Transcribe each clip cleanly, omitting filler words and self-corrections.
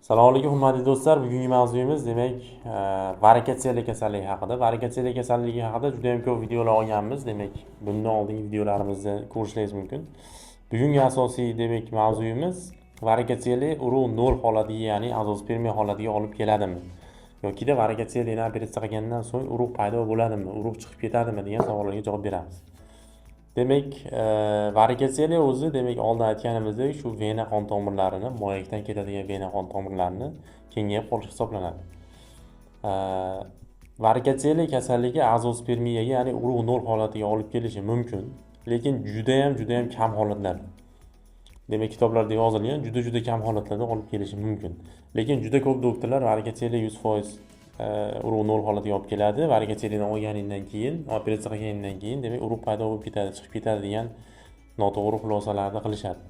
Assalomu alaykum hurmatli do'stlar. Bugungi mavzuyimiz demak varikatsiyali kasalligi haqida. Varikatsiyali kasalligi haqida juda ham ko'p videolar olganmiz. Demak, bundan oldingi videolarimizni ko'rishingiz mumkin. Bugungi asosiy demak mavzuyimiz varikatsiyali urug' nol holatiga, ya'ni azospermiya holatiga olib keladimi? Yokida varikatsiyali operatsiya qilgandan so'ng urug' paydo bo'ladimi? Urug' chiqib ketadimi degan savollarga javob beramiz. Demak, varikatsiyali o'zi demak oldin aytganimizdek shu vena qon tomirlarini, moyakdan ketadigan vena qon tomirlarini kengayib qolish hisoblanadi. Varikatsiyali kasalligi azospermiyaga, ya'ni urug' nol holatiga olib kelishi mumkin, lekin juda ham kam holatlarda. Demak, kitoblarda yozilgan juda kam holatlarda olib kelishi mumkin. Lekin juda ko'p doktorlar varikatsiyali 100% urug' nol holatiga olib keladi. Varikatsiyalini olganingdan keyin, operatsiya qilganingdan keyin demak urug' paydo bo'lib ketadi, chiqib ketadi degan noto'g'ri xulosalarni qilishadi.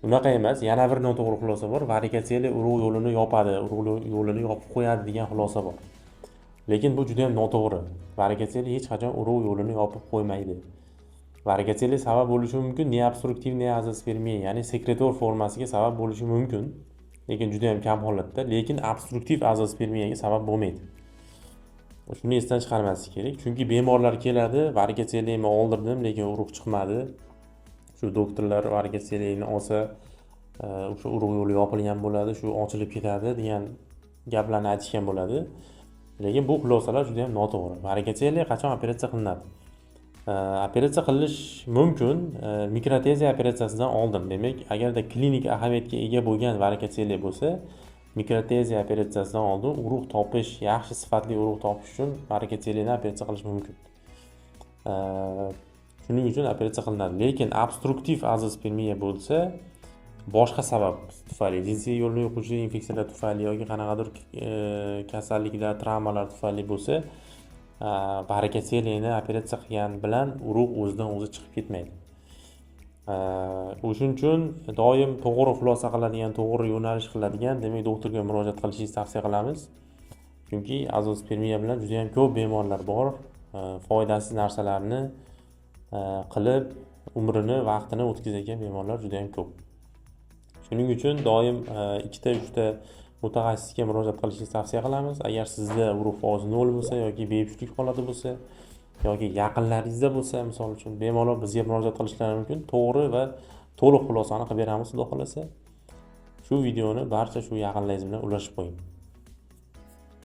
Unaqa emas, yana bir noto'g'ri xulosa bor. Varikatsiyali urug' yo'lini yopadi, urug' yo'lini yopib qo'yadi degan xulosa bor. Lekin bu juda ham noto'g'ri. Varikatsiyali hech qachon urug' yo'lini yopib qo'ymaydi. Varikatsiyali sabab bo'lishi mumkin neobstruktivniy azospermiya, ya'ni sekretor formasiga sabab bo'lishi mumkin. Lekin juda ham kam holatda, lekin obstruktiv azospermiyaga sabab bo'lmaydi. Shuni esdan chiqarmaslik kerak. Chunki bemorlar keladi, varikatsiyalini oldirdim, lekin urug' chiqmadi. Shu doktorlar varikatsiyalini olsa, o'sha urug' yo'li yopilgan bo'ladi, shu ochilib ketadi degan gaplarni aytishgan bo'ladi. Lekin bu xulosalar juda ham noto'g'ri. Varikatsiyali qachon operatsiya qilinadi? Operatsiya qilish mumkin mikroteziya operatsiyasidan oldin. Demak, agarda klinik ahamiyatga ega bo'lgan varikatsiyali bo'lsa, mikroteziya operatsiyasidan oldin urug' topish, yaxshi sifatli urug' topish uchun varikatsiyalini operatsiya qilish mumkin. Shuning uchun operatsiya qilinadi. Lekin obstruktiv azospermiya bo'lsa, boshqa sabab tufayli, jinsiy yo'lni yuquvchi infeksiyalar tufayli yoki qanaqadir kasalliklar, travmalar tufayli bo'lsa, varikatsiyalini operatsiya qilgan bilan urug' o'zidan o'zi chiqib ketmaydi. O'shuning uchun doim to'g'ri xulosa qiladigan, to'g'ri yo'nalish qiladigan, demak doktorga murojaat qilishingizni tavsiya qilamiz. Chunki azospermiya bilan juda ham ko'p bemorlar bor, foydasiz narsalarni qilib umrini, vaqtini o'tkazayotgan bemorlar juda ham ko'p. Shuning uchun doim 2-3 mutaxassisga murojaat qilishingizni tavsiya qilamiz. Agar sizda urug' foizi 0 bo'lsa yoki bepushtlik holati bo'lsa yoki yaqinlaringizda bo'lsa, misol uchun bemalol bizga murojaat qilishlari mumkin. To'g'ri va to'liq xulosani qilib beramiz, xudo xolasa. Shu videoni barcha shu yaqinlaringiz bilan ulashib qo'ying.